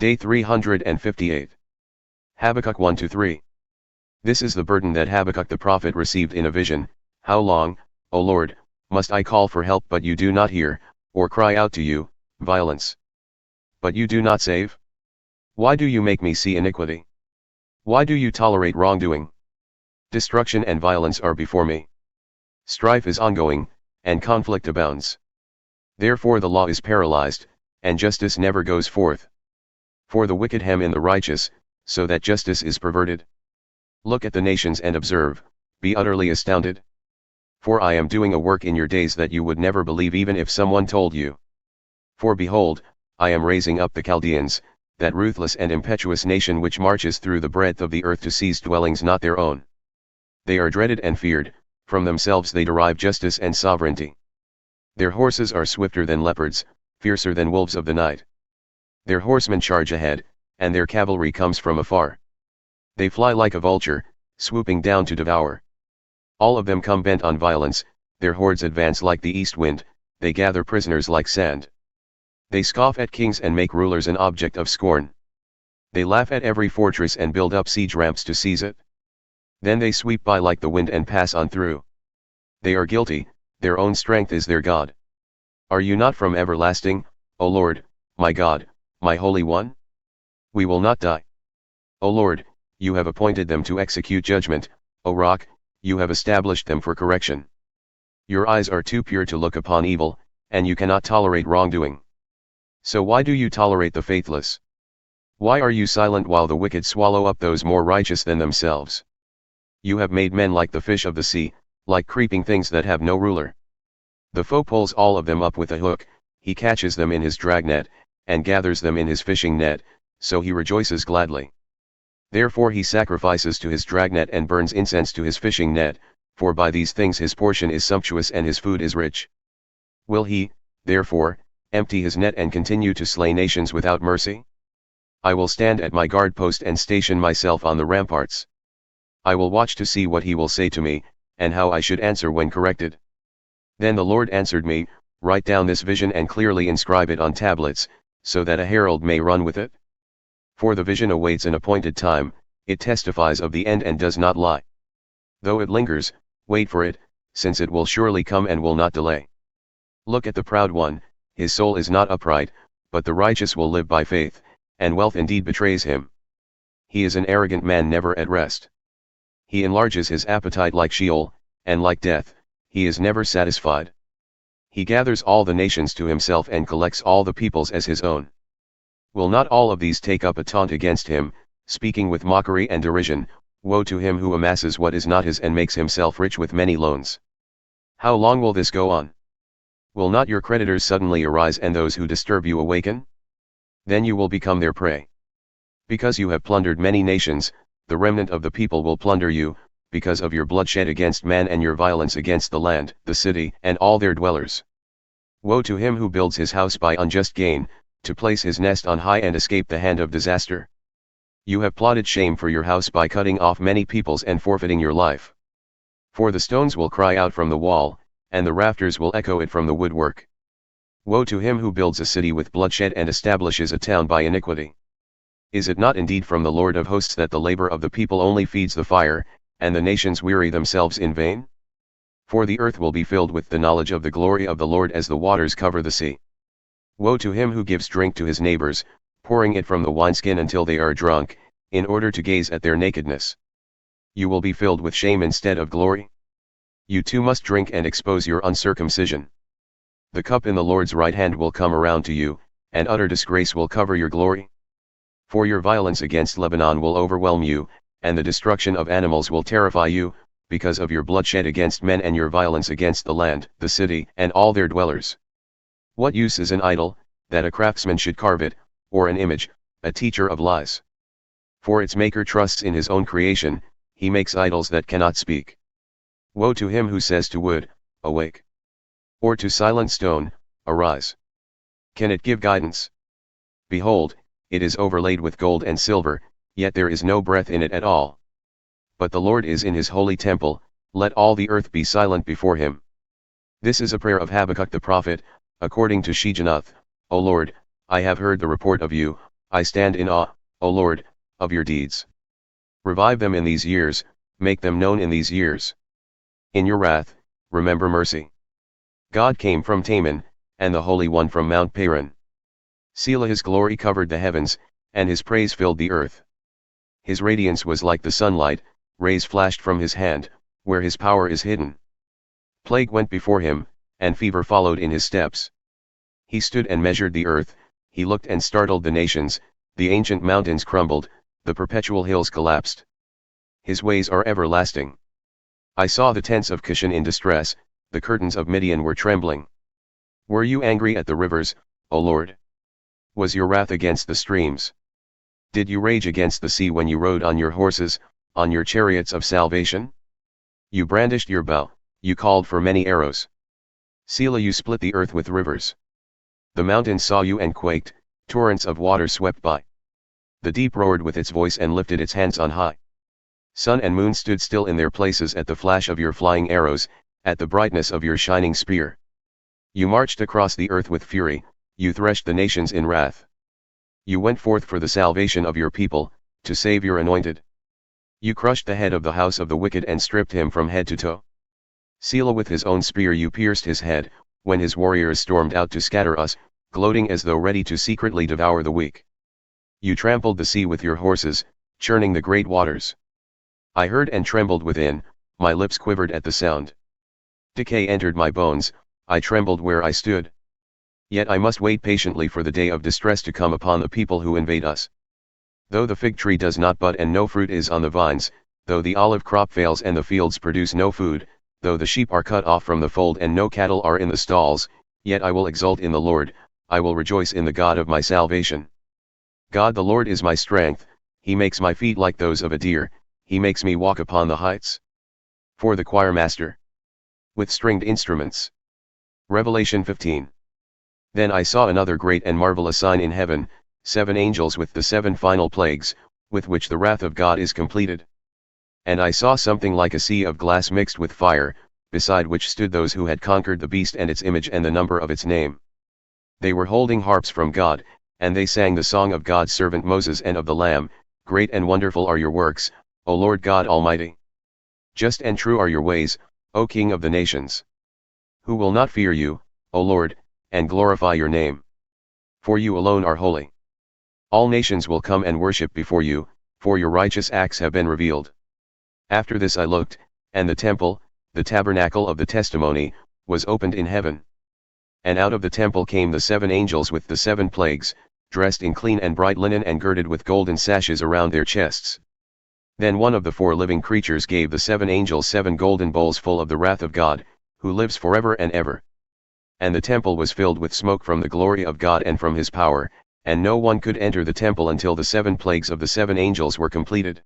Day 358. Habakkuk 1-3. This is the burden that Habakkuk the prophet received in a vision. How long, O Lord, must I call for help but you do not hear, or cry out to you, violence, but you do not save? Why do you make me see iniquity? Why do you tolerate wrongdoing? Destruction and violence are before me. Strife is ongoing, and conflict abounds. Therefore the law is paralyzed, and justice never goes forth. For the wicked hem in the righteous, so that justice is perverted. Look at the nations and observe, be utterly astounded. For I am doing a work in your days that you would never believe even if someone told you. For behold, I am raising up the Chaldeans, that ruthless and impetuous nation which marches through the breadth of the earth to seize dwellings not their own. They are dreaded and feared, from themselves they derive justice and sovereignty. Their horses are swifter than leopards, fiercer than wolves of the night. Their horsemen charge ahead, and their cavalry comes from afar. They fly like a vulture, swooping down to devour. All of them come bent on violence, their hordes advance like the east wind, they gather prisoners like sand. They scoff at kings and make rulers an object of scorn. They laugh at every fortress and build up siege ramps to seize it. Then they sweep by like the wind and pass on through. They are guilty, their own strength is their God. Are you not from everlasting, O Lord, my God, my Holy One? We will not die. O Lord, you have appointed them to execute judgment, O Rock, you have established them for correction. Your eyes are too pure to look upon evil, and you cannot tolerate wrongdoing. So why do you tolerate the faithless? Why are you silent while the wicked swallow up those more righteous than themselves? You have made men like the fish of the sea, like creeping things that have no ruler. The foe pulls all of them up with a hook, he catches them in his dragnet, and gathers them in his fishing net, so he rejoices gladly. Therefore he sacrifices to his dragnet and burns incense to his fishing net, for by these things his portion is sumptuous and his food is rich. Will he, therefore, empty his net and continue to slay nations without mercy? I will stand at my guard post and station myself on the ramparts. I will watch to see what he will say to me, and how I should answer when corrected. Then the Lord answered me, write down this vision and clearly inscribe it on tablets, so that a herald may run with it. For the vision awaits an appointed time, it testifies of the end and does not lie. Though it lingers, wait for it, since it will surely come and will not delay. Look at the proud one, his soul is not upright, but the righteous will live by faith, and wealth indeed betrays him. He is an arrogant man never at rest. He enlarges his appetite like Sheol, and like death, he is never satisfied. He gathers all the nations to himself and collects all the peoples as his own. Will not all of these take up a taunt against him, speaking with mockery and derision? Woe to him who amasses what is not his and makes himself rich with many loans. How long will this go on? Will not your creditors suddenly arise and those who disturb you awaken? Then you will become their prey. Because you have plundered many nations, the remnant of the people will plunder you, because of your bloodshed against man and your violence against the land, the city, and all their dwellers. Woe to him who builds his house by unjust gain, to place his nest on high and escape the hand of disaster. You have plotted shame for your house by cutting off many peoples and forfeiting your life. For the stones will cry out from the wall, and the rafters will echo it from the woodwork. Woe to him who builds a city with bloodshed and establishes a town by iniquity. Is it not indeed from the Lord of hosts that the labor of the people only feeds the fire, and the nations weary themselves in vain? For the earth will be filled with the knowledge of the glory of the Lord as the waters cover the sea. Woe to him who gives drink to his neighbors, pouring it from the wineskin until they are drunk, in order to gaze at their nakedness. You will be filled with shame instead of glory. You too must drink and expose your uncircumcision. The cup in the Lord's right hand will come around to you, and utter disgrace will cover your glory. For your violence against Lebanon will overwhelm you, and the destruction of animals will terrify you, because of your bloodshed against men and your violence against the land, the city, and all their dwellers. What use is an idol, that a craftsman should carve it, or an image, a teacher of lies? For its maker trusts in his own creation, he makes idols that cannot speak. Woe to him who says to wood, awake, or to silent stone, arise. Can it give guidance? Behold, it is overlaid with gold and silver, yet there is no breath in it at all. But the Lord is in his holy temple, let all the earth be silent before him. This is a prayer of Habakkuk the prophet, according to Shigionoth. O Lord, I have heard the report of you, I stand in awe, O Lord, of your deeds. Revive them in these years, make them known in these years. In your wrath, remember mercy. God came from Teman, and the Holy One from Mount Paran. Selah. His glory covered the heavens, and his praise filled the earth. His radiance was like the sunlight, rays flashed from his hand, where his power is hidden. Plague went before him, and fever followed in his steps. He stood and measured the earth, he looked and startled the nations, the ancient mountains crumbled, the perpetual hills collapsed. His ways are everlasting. I saw the tents of Cushan in distress, the curtains of Midian were trembling. Were you angry at the rivers, O Lord? Was your wrath against the streams? Did you rage against the sea when you rode on your horses, on your chariots of salvation? You brandished your bow, you called for many arrows. Selah. You split the earth with rivers. The mountains saw you and quaked, torrents of water swept by. The deep roared with its voice and lifted its hands on high. Sun and moon stood still in their places at the flash of your flying arrows, at the brightness of your shining spear. You marched across the earth with fury, you threshed the nations in wrath. You went forth for the salvation of your people, to save your anointed. You crushed the head of the house of the wicked and stripped him from head to toe. Selah. With his own spear you pierced his head, when his warriors stormed out to scatter us, gloating as though ready to secretly devour the weak. You trampled the sea with your horses, churning the great waters. I heard and trembled within, my lips quivered at the sound. Decay entered my bones, I trembled where I stood. Yet I must wait patiently for the day of distress to come upon the people who invade us. Though the fig tree does not bud and no fruit is on the vines, though the olive crop fails and the fields produce no food, though the sheep are cut off from the fold and no cattle are in the stalls, yet I will exult in the Lord, I will rejoice in the God of my salvation. God the Lord is my strength, he makes my feet like those of a deer, he makes me walk upon the heights. For the choir master. With stringed instruments. Revelation 15. Then I saw another great and marvelous sign in heaven, 7 angels with the 7 final plagues, with which the wrath of God is completed. And I saw something like a sea of glass mixed with fire, beside which stood those who had conquered the beast and its image and the number of its name. They were holding harps from God, and they sang the song of God's servant Moses and of the Lamb, Great and wonderful are your works, O Lord God Almighty. Just and true are your ways, O King of the nations. Who will not fear you, O Lord, and glorify your name? For you alone are holy. All nations will come and worship before you, for your righteous acts have been revealed. After this I looked, and the temple, the tabernacle of the testimony, was opened in heaven. And out of the temple came the 7 angels with the 7 plagues, dressed in clean and bright linen and girded with golden sashes around their chests. Then one of the 4 living creatures gave the 7 angels 7 golden bowls full of the wrath of God, who lives forever and ever. And the temple was filled with smoke from the glory of God and from his power, and no one could enter the temple until the 7 plagues of the 7 angels were completed.